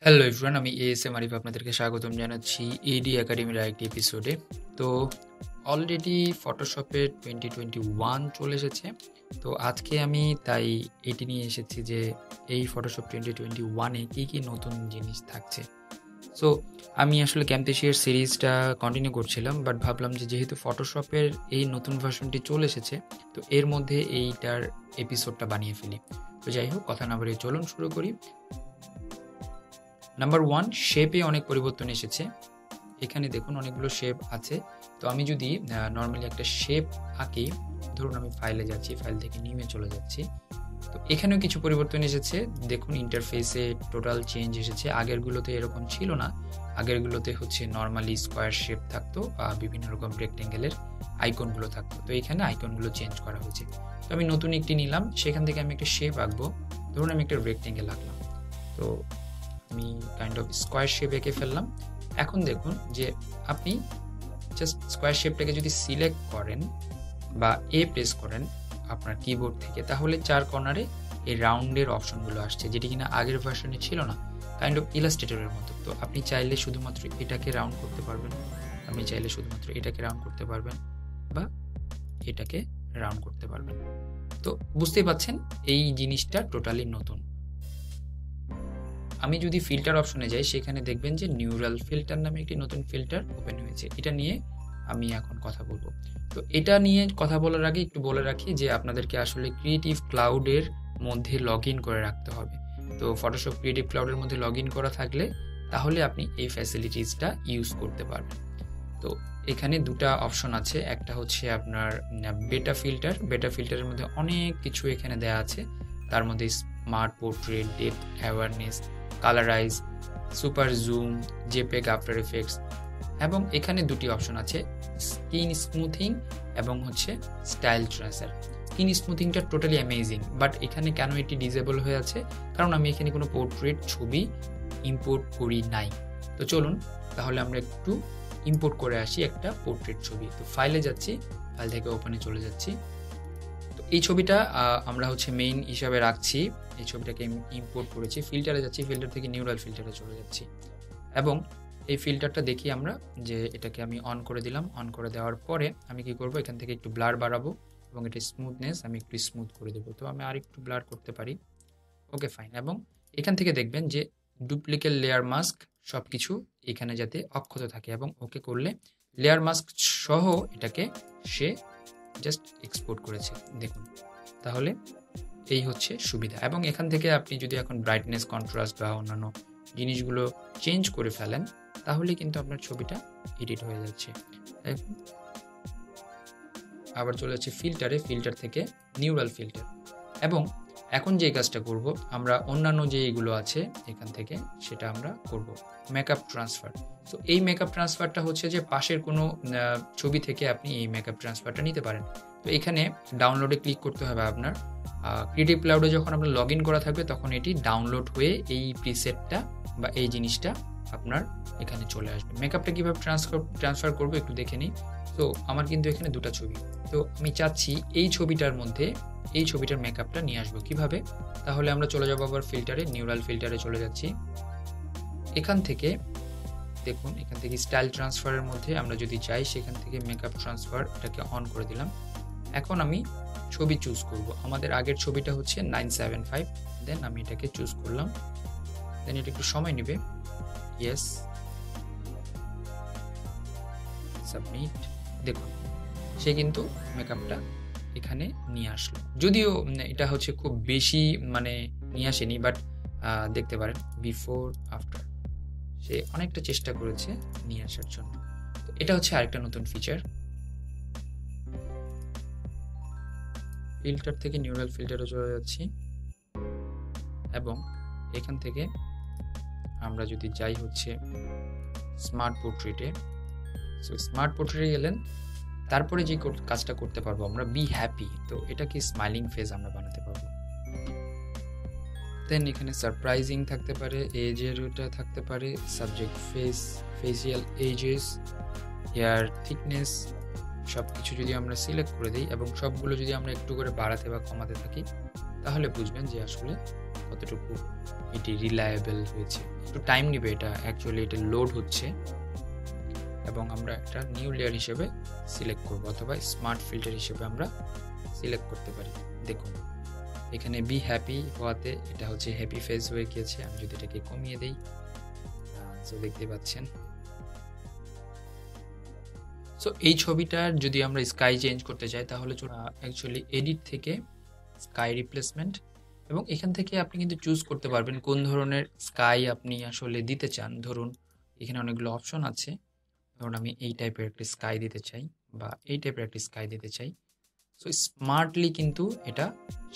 Hello everyone, আমি ASM Arif আপনাদেরকে স্বাগতম জানাচ্ছি এডি একাডেমির আরেকটি এপিসোডে। তো অলরেডি ফটোশপের 2021 চলে এসেছে। তো আজকে আমি তাই এটি নিয়ে এসেছি যে এই ফটোশপ 2021-এ কী কী নতুন জিনিস থাকছে। সো আমি আসলে ক্যাম্পেশিয়ার সিরিজটা কন্টিনিউ করছিলাম, বাট ভাবলাম যে যেহেতু ফটোশপের এই নতুন ভার্সনটি চলে এসেছে, তো এর মধ্যে এইটার এপিসোডটা বানিয়ে ফেলি। তো যাই হোক, কথা না বাড়িয়ে চলুন শুরু করি। নাম্বার 1, শেপে অনেক পরিবর্তন এসেছে। এখানে দেখুন অনেকগুলো শেপ আছে। তো আমি যদি নর্মালি একটা শেপ আঁকি, ধরুন আমি ফাইলে যাচ্ছি, ফাইল থেকে নিউয়ে চলে যাচ্ছি, তো এখানেও কিছু পরিবর্তন এসেছে। দেখুন ইন্টারফেসে টোটাল চেঞ্জ এসেছে। আগেরগুলোতে এরকম ছিল না। আগেরগুলোতে হচ্ছে নর্মালি স্কোয়ার শেপ থাকতো বা বিভিন্ন রকম রেক্টেঙ্গেলের আইকনগুলো থাকতো। তো এখানে আইকনগুলো চেঞ্জ করা হয়েছে। তো আমি নতুন একটি নিলাম, সেখান থেকে আমি একটা শেপ আঁকবো। ধরুন আমি একটা রেক্টেঙ্গেল আঁকলাম, তো আমি কাইন্ড অফ স্কোয়ার শেপ এঁকে ফেললাম। এখন দেখুন যে আপনি জাস্ট স্কোয়ার শেপটাকে যদি সিলেক্ট করেন বা প্রেস করেন আপনার কিবোর্ড থেকে, তাহলে 4 কর্নারে এই রাউন্ডের অপশনগুলো আসছে, যেটি কিনা আগের ভার্সনে ছিল না। কাইন্ড অফ ইলাস্ট্রেটরের মতো। তো আপনি চাইলে শুধুমাত্র এটাকে রাউন্ড করতে পারবেন, আপনি চাইলে শুধুমাত্র এটাকে রাউন্ড করতে পারবেন, বা এটাকে রাউন্ড করতে পারবেন। তো বুঝতেই পাচ্ছেন এই জিনিসটা টোটালি নতুন। আমি যদি ফিল্টার অপশনে যাই, সেখানে দেখবেন যে নিউরাল ফিল্টার নামে একটি নতুন ফিল্টার ওপেন হয়েছে। এটা নিয়ে আমি এখন কথা বলবো। তো এটা নিয়ে কথা বলার আগে একটু বলে রাখি যে আপনাদেরকে আসলে ক্রিয়েটিভ ক্লাউডের মধ্যে লগ ইন করে রাখতে হবে। তো ফটোশপ ক্রিয়েটিভ ক্লাউডের মধ্যে লগ ইন করা থাকলে তাহলে আপনি এই ফ্যাসিলিটিসটা ইউজ করতে পারবেন। তো এখানে দুটা অপশন আছে। একটা হচ্ছে আপনার বেটা ফিল্টার। বেটা ফিল্টারের মধ্যে অনেক কিছু এখানে দেওয়া আছে। তার মধ্যে smart portrait, depth awareness, colourise, super zoom, JPEG after effects, এবং এখানে দুটি অপশন আছে, স্কিন স্মুথিং এবং হচ্ছে স্টাইল ট্রেসার। স্কিন স্মুথিংটা টোটালি অ্যামেজিং, বাট এখানে কেন এটি ডিসেবল হয়ে আছে? কারণ আমি এখানে কোনো পোর্ট্রেট ছবি ইম্পোর্ট করি নাই। তো চলুন তাহলে আমরা একটু ইম্পোর্ট করে আসি একটা পোর্ট্রেট ছবি। তো ফাইলে যাচ্ছি, ফাইল থেকে ওপেনে চলে যাচ্ছি। তো এই ছবিটা আমরা হচ্ছে মেইন হিসাবে রাখছি। এই ছবিটাকে আমি ইম্পোর্ট করেছি। ফিল্টারে যাচ্ছি, ফিল্টার থেকে নিউরাল ফিল্টারে চলে যাচ্ছি, এবং এই ফিল্টারটা দেখি আমরা যে এটাকে আমি অন করে দিলাম। অন করে দেওয়ার পরে আমি কি করব, এখান থেকে একটু ব্লার বাড়াবো এবং এটা স্মুথনেস আমি একটু স্মুথ করে দেবো। তো আমি আর একটু ব্লার করতে পারি। ওকে, ফাইন। এবং এখান থেকে দেখবেন যে ডুপ্লিকেট লেয়ার মাস্ক সব কিছু এখানে যাতে অক্ষত থাকে, এবং ওকে করলে লেয়ার মাস্ক সহ এটাকে সে জাস্ট এক্সপোর্ট করেছে। দেখুন, তাহলে এই হচ্ছে সুবিধা। এবং এখান থেকে আপনি যদি এখন ব্রাইটনেস, কন্ট্রাস্ট বা অন্যান্য জিনিসগুলো চেঞ্জ করে ফেলেন, তাহলে কিন্তু আপনার ছবিটা এডিট হয়ে যাচ্ছে। আবার চলে যাচ্ছে ফিল্টারে, ফিল্টার থেকে নিউরাল ফিল্টার। এবং এখন যে কাজটা করব আমরা, অন্যান্য যে এইগুলো আছে এখান থেকে, সেটা আমরা করব মেকআপ ট্রান্সফার। তো এই মেকআপ ট্রান্সফারটা হচ্ছে যে পাশের কোনো ছবি থেকে আপনি এই মেকআপ ট্রান্সফারটা নিতে পারেন। তো এখানে ডাউনলোডে ক্লিক করতে হবে আপনার। ক্রিয়েটিভ ক্লাউডে যখন আপনার লগ ইন করা থাকবে, তখন এটি ডাউনলোড হয়ে এই প্রিসেটটা বা এই জিনিসটা আপনার এখানে চলে আসবে। মেকআপটা কীভাবে ট্রান্সফার করবো একটু দেখে নিই। তো আমার কিন্তু এখানে দুটো ছবি, তো আমি চাচ্ছি এই ছবিটার মধ্যে এই ছবিটার মেকআপটা নিয়ে আসবো। কিভাবে? তাহলে আমরা চলে যাবো আবার ফিল্টারে, নিউরাল ফিল্টারে চলে যাচ্ছি। এখান থেকে দেখুন, এখান থেকে স্টাইল ট্রান্সফারের মধ্যে আমরা যদি চাই, সেখান থেকে মেকআপ ট্রান্সফার এটাকে অন করে দিলাম। এখন আমি ছবি চুজ করব। আমাদের আগের ছবিটা হচ্ছে 975। দেন আমি এটাকে চুজ করলাম। দেন এটা একটু সময় নেবে। Yes, submit. দেখুন, সে কিন্তু মেকআপটা এখানে নিয়ে আসলো। যদিও এটা হচ্ছে খুব বেশি নিয়ে আসেনি, বাট দেখতে পারেন বিফোর আফটার সে অনেকটা চেষ্টা করেছে নিয়ে আসার জন্য। তো এটা হচ্ছে আরেকটা নতুন ফিচার। ফিল্টার থেকে নিউরাল ফিল্টারে চলে যাচ্ছি, এবং এখান থেকে আমরা যদি যাই হচ্ছে স্মার্ট পোর্ট্রেটে, সো স্মার্ট পোর্ট্রেটে গেলেন, তারপরে যে কাজটা করতে পারবো আমরা, বি হ্যাপি। তো এটাকে স্মাইলিং ফেস আমরা বানাতে পারবো। দেন এখানে সারপ্রাইজিং থাকতে পারে, এজের ওটা থাকতে পারে, subject face, facial ages, hair thickness, সব কিছু যদি আমরা সিলেক্ট করে দিই এবং সবগুলো যদি আমরা একটু করে বাড়াতে বা কমাতে থাকি, তাহলে বুঝবেন যে আসলে কতটুকু এটি রিলায়েবল হয়েছে। একটু টাইম নেবে, এটা অ্যাকচুয়ালি এটা লোড হচ্ছে। এবং আমরা একটা নিউ লেয়ার হিসেবে সিলেক্ট করব, অথবা স্মার্ট ফিল্টার হিসেবে আমরা সিলেক্ট করতে পারি। দেখুন এখানে বি হ্যাপি হওয়াতে এটা হচ্ছে হ্যাপি ফেস হয়ে গিয়েছে। আমি যদি এটাকে কমিয়ে দেই, সো দেখতে পাচ্ছেন। সো এই ছবিটার যদি আমরা স্কাই চেঞ্জ করতে চাই তাহলে অ্যাকচুয়ালি এডিট থেকে স্কাই রিপ্লেসমেন্ট, এবং এখান থেকে আপনি কিন্তু চুজ করতে পারবেন কোন ধরনের স্কাই আপনি আসলে দিতে চান। ধরুন এখানে অনেকগুলো অপশন আছে, ধরুন আমি এই টাইপের একটা স্কাই দিতে চাই বা এই টাইপের একটা স্কাই দিতে চাই। সো স্মার্টলি কিন্তু এটা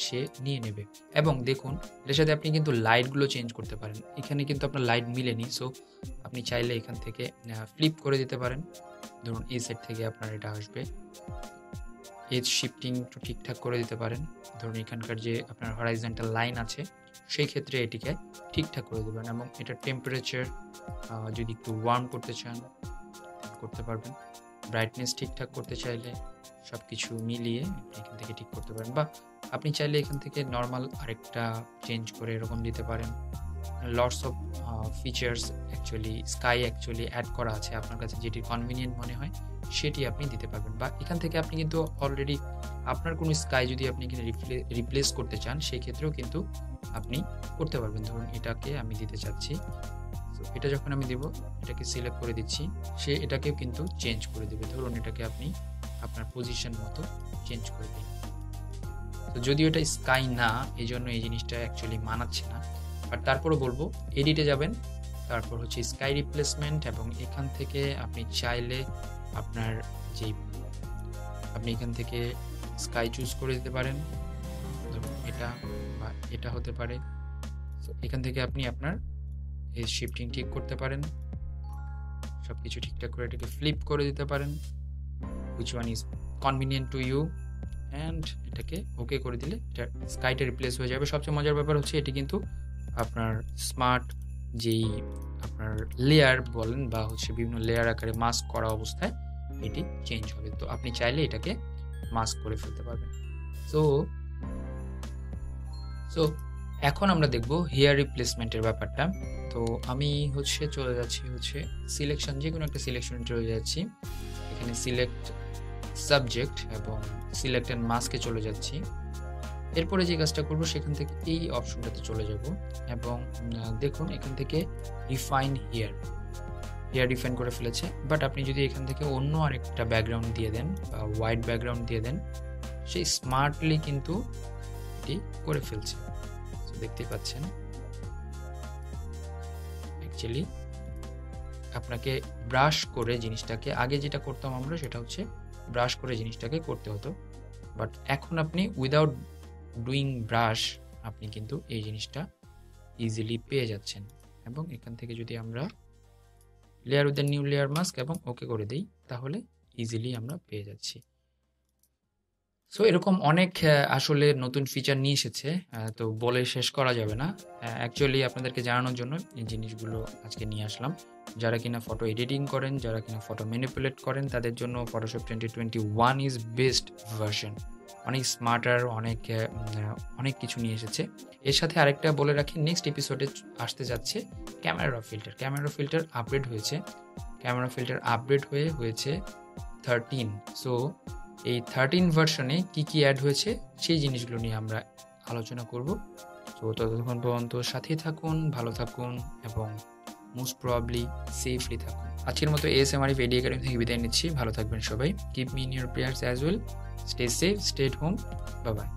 সে নিয়ে নেবে। এবং দেখুন এটার সাথে আপনি কিন্তু লাইটগুলো চেঞ্জ করতে পারেন। এখানে কিন্তু আপনার লাইট মিলেনি, সো আপনি চাইলে এখান থেকে ফ্লিপ করে দিতে পারেন। ধরুন এই সাইড থেকে আপনার এটা আসবে, এজ শিফটিং একটু ঠিকঠাক করে দিতে পারেন। ধরুন এখানকার যে আপনার হরাইজন্টাল লাইন আছে সেই ক্ষেত্রে এটিকে ঠিকঠাক করে দেবেন। এবং এটা টেম্পারেচার যদি একটু ওয়ার্ম করতে চান করতে পারবেন। ব্রাইটনেস ঠিকঠাক করতে চাইলে সব কিছু মিলিয়ে এখান থেকে ঠিক করতে পারেন, বা আপনি চাইলে এখান থেকে নর্মাল আরেকটা চেঞ্জ করে এরকম দিতে পারেন। Lots of features actually sky actually add করা আছে, আপনার কাছে যেটি কনভিনিয়েন্ট মনে হয় সেটি আপনি দিতে পারবেন। বা এখান থেকে আপনি কিন্তু অলরেডি আপনার কোনো স্কাই যদি আপনি এখানে রিপ্লেস করতে চান সেই ক্ষেত্রেও কিন্তু আপনি করতে পারবেন। ধরুন এটাকে আমি দিতে চাচ্ছি, তো এটা যখন আমি দেব এটাকে সিলেক্ট করে দিচ্ছি, সে এটাকেও কিন্তু চেঞ্জ করে দেবে। ধরুন এটাকে আপনি আপনার পজিশন মতো চেঞ্জ করে দিন। তো যদিও এটা স্কাই না, এই জন্য এই জিনিসটা অ্যাকচুয়ালি মানাচ্ছে না, বাট তারপরও বলবো এডিটে যাবেন, তারপর হচ্ছে স্কাই রিপ্লেসমেন্ট, এবং এখান থেকে আপনি চাইলে আপনার যেই আপনি এখান থেকে স্কাই চুজ করে দিতে পারেন। ধরুন এটা বা এটা হতে পারে। তো এখান থেকে আপনি আপনার এই শিফটিং ঠিক করতে পারেন, সব কিছু ঠিকঠাক করে এটাকে ফ্লিপ করে দিতে পারেন, which one is convenient to you, and এটাকে ওকে করে দিলে এটা স্কাইটা রিপ্লেস হয়ে যাবে। সবচেয়ে মজার ব্যাপার হচ্ছে এটি কিন্তু আপনার স্মার্ট যেই আপনার লেয়ার বলেন বা হচ্ছে বিভিন্ন লেয়ার আকারে মাস্ক করা অবস্থায় এটি চেঞ্জ হবে। তো আপনি চাইলে এটাকে মাস্ক করে ফেলতে পারবেন। সো এখন আমরা দেখব হেয়ার রিপ্লেসমেন্টের ব্যাপারটা। তো আমি চলে যাচ্ছি সিলেকশন, যে কোনো একটা সিলেকশনে চলে যাচ্ছি। এখানে সিলেক্ট সাবজেক্ট এবং সিলেক্ট অ্যান্ড মাস্কে চলে যাচ্ছি। এরপরে যে কাজটা করব সেখান থেকে এই অপশনটাতে চলে যাব এবং দেখুন এখান থেকে রিফাইন হেয়ার ডিফাইন করে ফেলেছে। বাট আপনি যদি এখান থেকে অন্য আরেকটা ব্যাকগ্রাউন্ড দিয়ে দেন বা হোয়াইট ব্যাকগ্রাউন্ড দিয়ে দেন, সেই স্মার্টলি কিন্তু এটি করে ফেলছে। দেখতে পাচ্ছেন অ্যাকচুয়ালি আপনাকে ব্রাশ করে জিনিসটাকে, আগে যেটা করতাম আমরা সেটা হচ্ছে ব্রাশ করে জিনিসটাকে করতে হতো, বাট এখন আপনি উইদাউট ডুইং ব্রাশ আপনি কিন্তু এই জিনিসটা ইজিলি পেয়ে যাচ্ছেন। এবং এখান থেকে যদি আমরা layer with the new layer mask এবং ওকে করে দিই তাহলে ইজিলি আমরা পেয়ে যাচ্ছি। সো এরকম অনেক আসলে নতুন ফিচার নিয়ে এসেছে, তো বলে শেষ করা যাবে না। অ্যাকচুয়ালি আপনাদেরকে জানানোর জন্য এই জিনিসগুলো আজকে নিয়ে আসলাম। যারা কিনা ফটো এডিটিং করেন, যারা কিনা ফটো ম্যানিপুলেট করেন, তাদের জন্য ফটোশপ 2021 ইজ বেস্ট ভার্সন। অনেক স্মার্টার, অনেক কিছু নিয়ে এসেছে। এর সাথে আরেকটা বলে রাখি, নেক্সট এপিসোডে আসতে যাচ্ছে ক্যামেরা ফিল্টার আপডেট হয়েছে। ক্যামেরা ফিল্টার আপডেট হয়েছে 13। সো এই 13 ভার্সনে কি অ্যাড হয়েছে সেই জিনিসগুলো নিয়ে আমরা আলোচনা করব। তো ততক্ষণ পর্যন্ত সাথেই থাকুন, ভালো থাকুন এবং মোস্ট প্রবাবলি সেফলি থাকুন। আজকের মতো ASMR AD Académie থেকে বিদায় নিচ্ছি। ভালো থাকবেন সবাই। Keep me in your prayers as well. Stay safe, stay at home. Bye bye.